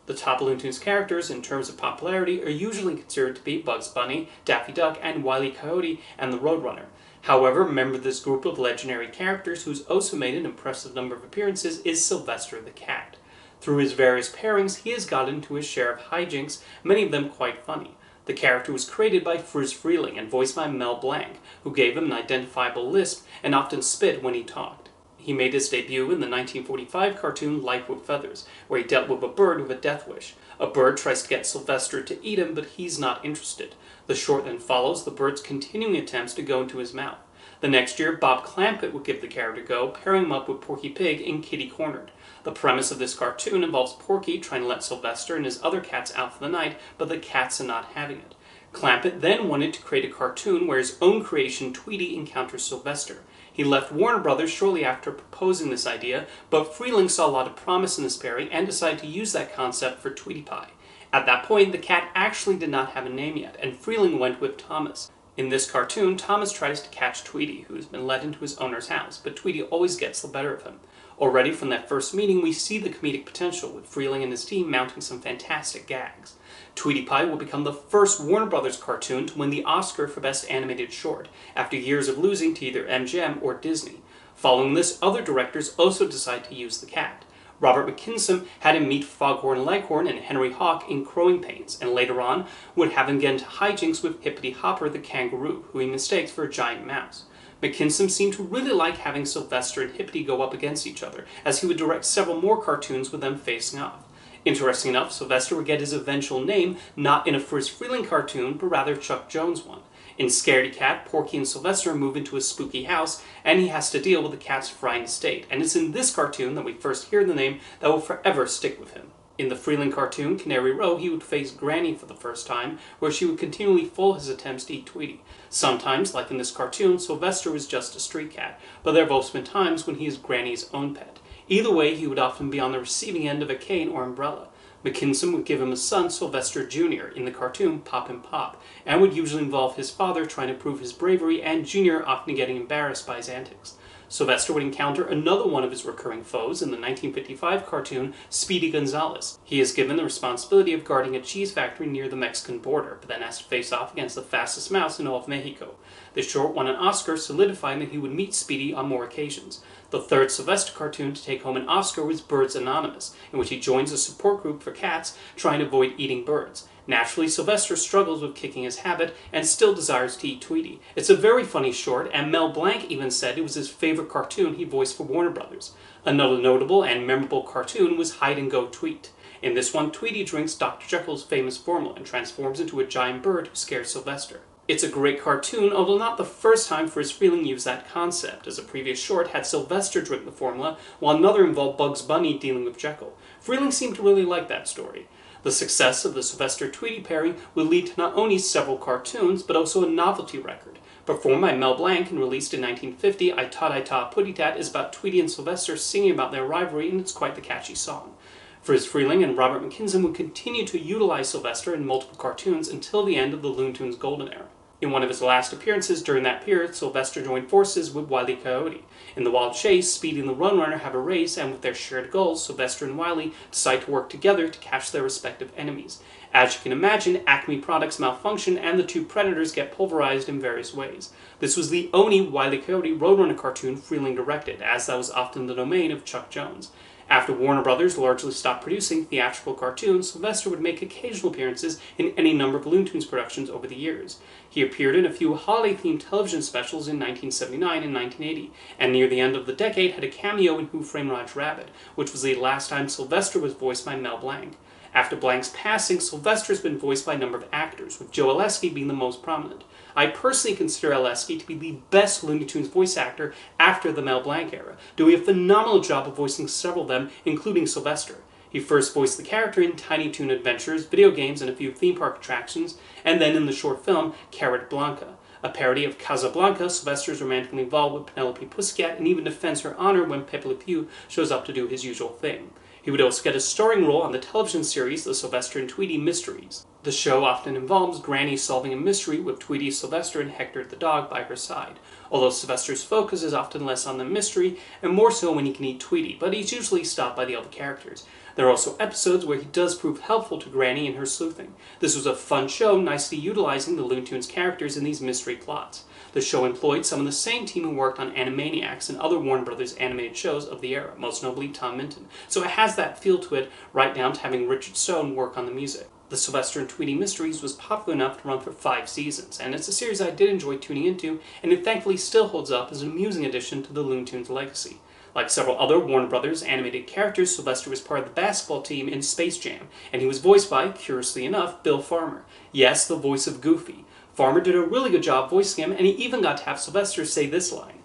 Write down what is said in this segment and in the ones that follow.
The top Looney Tunes characters in terms of popularity are usually considered to be Bugs Bunny, Daffy Duck, and Wile E. Coyote, and the Roadrunner. However, a member of this group of legendary characters who's also made an impressive number of appearances is Sylvester the Cat. Through his various pairings, he has gotten into his share of hijinks, many of them quite funny. The character was created by Friz Freleng and voiced by Mel Blanc, who gave him an identifiable lisp and often spit when he talked. He made his debut in the 1945 cartoon Life with Feathers, where he dealt with a bird with a death wish. A bird tries to get Sylvester to eat him, but he's not interested. The short then follows the bird's continuing attempts to go into his mouth. The next year, Bob Clampett would give the character a go, pairing him up with Porky Pig in Kitty Cornered. The premise of this cartoon involves Porky trying to let Sylvester and his other cats out for the night, but the cats are not having it. Clampett then wanted to create a cartoon where his own creation Tweety encounters Sylvester. He left Warner Brothers shortly after proposing this idea, but Freleng saw a lot of promise in this pairing and decided to use that concept for Tweety Pie. At that point, the cat actually did not have a name yet, and Freleng went with Thomas. In this cartoon, Thomas tries to catch Tweety, who has been let into his owner's house, but Tweety always gets the better of him. Already from that first meeting, we see the comedic potential, with Freleng and his team mounting some fantastic gags. Tweety Pie will become the first Warner Brothers cartoon to win the Oscar for Best Animated Short, after years of losing to either MGM or Disney. Following this, other directors also decided to use the cat. Robert McKinson had him meet Foghorn Leghorn and Henry Hawk in Growing Pains, and later on would have him get into hijinks with Hippity Hopper the kangaroo, who he mistakes for a giant mouse. McKinson seemed to really like having Sylvester and Hippity go up against each other, as he would direct several more cartoons with them facing off. Interesting enough, Sylvester would get his eventual name not in a Friz Freleng cartoon, but rather Chuck Jones one. In Scaredy Cat, Porky and Sylvester move into a spooky house, and he has to deal with the cat's frightened state, and it's in this cartoon that we first hear the name that will forever stick with him. In the Freleng cartoon, Canary Row, he would face Granny for the first time, where she would continually foil his attempts to eat Tweety. Sometimes, like in this cartoon, Sylvester was just a street cat, but there have also been times when he is Granny's own pet. Either way, he would often be on the receiving end of a cane or umbrella. McKinson would give him a son, Sylvester Jr., in the cartoon Pop and Pop, and would usually involve his father trying to prove his bravery and Jr. often getting embarrassed by his antics. Sylvester would encounter another one of his recurring foes in the 1955 cartoon Speedy Gonzalez. He is given the responsibility of guarding a cheese factory near the Mexican border, but then has to face off against the fastest mouse in all of Mexico. The short won an Oscar, solidifying that he would meet Speedy on more occasions. The third Sylvester cartoon to take home an Oscar was Birds Anonymous, in which he joins a support group for cats trying to avoid eating birds. Naturally, Sylvester struggles with kicking his habit and still desires to eat Tweety. It's a very funny short, and Mel Blanc even said it was his favorite cartoon he voiced for Warner Brothers. Another notable and memorable cartoon was Hide and Go Tweet. In this one, Tweety drinks Dr. Jekyll's famous formula and transforms into a giant bird who scares Sylvester. It's a great cartoon, although not the first time Friz Freleng used that concept, as a previous short had Sylvester drink the formula, while another involved Bugs Bunny dealing with Jekyll. Freleng seemed to really like that story. The success of the Sylvester-Tweety pairing would lead to not only several cartoons, but also a novelty record. Performed by Mel Blanc and released in 1950, I Ta Putty Tat is about Tweety and Sylvester singing about their rivalry, and it's quite the catchy song. Friz Freleng and Robert McKinson would continue to utilize Sylvester in multiple cartoons until the end of the Looney Tunes golden era. In one of his last appearances during that period, Sylvester joined forces with Wile E. Coyote. In the Wild Chase, Speedy and the Roadrunner have a race, and with their shared goals, Sylvester and Wile decide to work together to catch their respective enemies. As you can imagine, Acme products malfunction, and the two predators get pulverized in various ways. This was the only Wile E. Coyote Roadrunner cartoon Freleng directed, as that was often the domain of Chuck Jones. After Warner Brothers largely stopped producing theatrical cartoons, Sylvester would make occasional appearances in any number of Looney Tunes productions over the years. He appeared in a few holiday-themed television specials in 1979 and 1980, and near the end of the decade had a cameo in Who Framed Roger Rabbit, which was the last time Sylvester was voiced by Mel Blanc. After Blanc's passing, Sylvester has been voiced by a number of actors, with Joe Alesky being the most prominent. I personally consider Alesky to be the best Looney Tunes voice actor after the Mel Blanc era, doing a phenomenal job of voicing several of them, including Sylvester. He first voiced the character in Tiny Toon Adventures, video games, and a few theme park attractions, and then in the short film Carrot Blanca. A parody of Casablanca, Sylvester is romantically involved with Penelope Pussycat and even defends her honor when Pepe Le Pew shows up to do his usual thing. He would also get a starring role on the television series The Sylvester and Tweety Mysteries. The show often involves Granny solving a mystery with Tweety, Sylvester, and Hector the dog by her side, although Sylvester's focus is often less on the mystery and more so when he can eat Tweety, but he's usually stopped by the other characters. There are also episodes where he does prove helpful to Granny in her sleuthing. This was a fun show, nicely utilizing the Looney Tunes characters in these mystery plots. The show employed some of the same team who worked on Animaniacs and other Warner Brothers animated shows of the era, most notably Tom Minton, so it has that feel to it, right down to having Richard Stone work on the music. The Sylvester and Tweety Mysteries was popular enough to run for 5 seasons, and it's a series I did enjoy tuning into, and it thankfully still holds up as an amusing addition to the Looney Tunes legacy. Like several other Warner Brothers animated characters, Sylvester was part of the basketball team in Space Jam, and he was voiced by, curiously enough, Bill Farmer. Yes, the voice of Goofy. Farmer did a really good job voicing him, and he even got to have Sylvester say this line.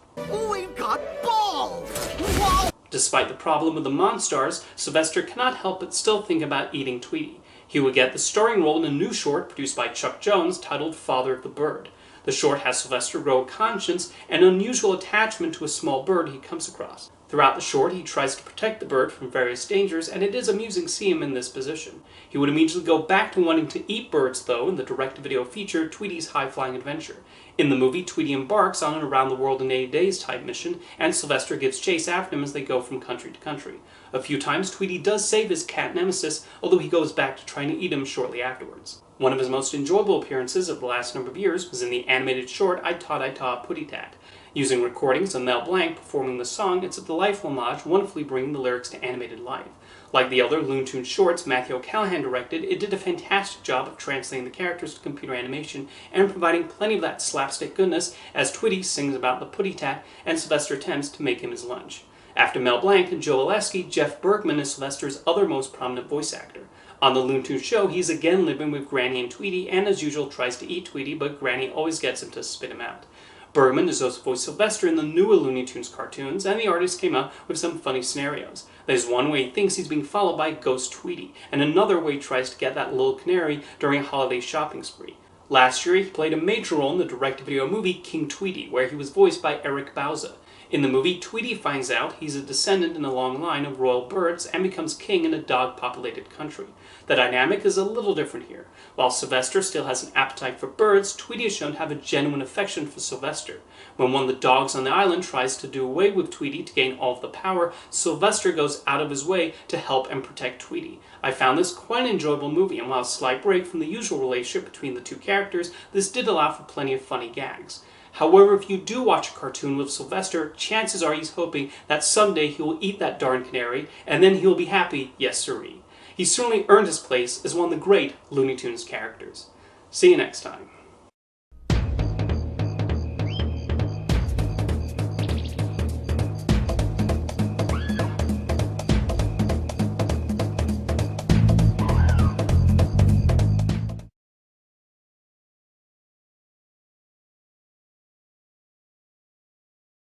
"We've got balls! Wow!" Despite the problem with the Monstars, Sylvester cannot help but still think about eating Tweety. He would get the starring role in a new short produced by Chuck Jones titled Father of the Bird. The short has Sylvester grow a conscience and an unusual attachment to a small bird he comes across. Throughout the short, he tries to protect the bird from various dangers, and it is amusing to see him in this position. He would immediately go back to wanting to eat birds, though, in the direct-to-video feature Tweety's High-Flying Adventure. In the movie, Tweety embarks on an around-the-world-in-80 days type mission, and Sylvester gives chase after him as they go from country to country. A few times, Tweety does save his cat nemesis, although he goes back to trying to eat him shortly afterwards. One of his most enjoyable appearances of the last number of years was in the animated short I Taught Putty Tat. Using recordings of Mel Blanc performing the song, it's a delightful homage, wonderfully bringing the lyrics to animated life. Like the other Looney Tunes shorts Matthew O'Callaghan directed, it did a fantastic job of translating the characters to computer animation and providing plenty of that slapstick goodness as Tweety sings about the putty tat and Sylvester attempts to make him his lunch. After Mel Blanc and Joe Alesky, Jeff Bergman is Sylvester's other most prominent voice actor. On the Looney Tunes show, he's again living with Granny and Tweety, and as usual tries to eat Tweety, but Granny always gets him to spit him out. Bergman has also voiced Sylvester in the newer Looney Tunes cartoons, and the artist came up with some funny scenarios. There's one where he thinks he's being followed by Ghost Tweety, and another where he tries to get that little canary during a holiday shopping spree. Last year, he played a major role in the direct-to-video movie King Tweety, where he was voiced by Eric Bauza. In the movie, Tweety finds out he's a descendant in a long line of royal birds and becomes king in a dog-populated country. The dynamic is a little different here. While Sylvester still has an appetite for birds, Tweety is shown to have a genuine affection for Sylvester. When one of the dogs on the island tries to do away with Tweety to gain all of the power, Sylvester goes out of his way to help and protect Tweety. I found this quite an enjoyable movie, and while a slight break from the usual relationship between the two characters, this did allow for plenty of funny gags. However, if you do watch a cartoon with Sylvester, chances are he's hoping that someday he will eat that darn canary, and then he'll be happy, yes sirree. He certainly earned his place as one of the great Looney Tunes characters. See you next time.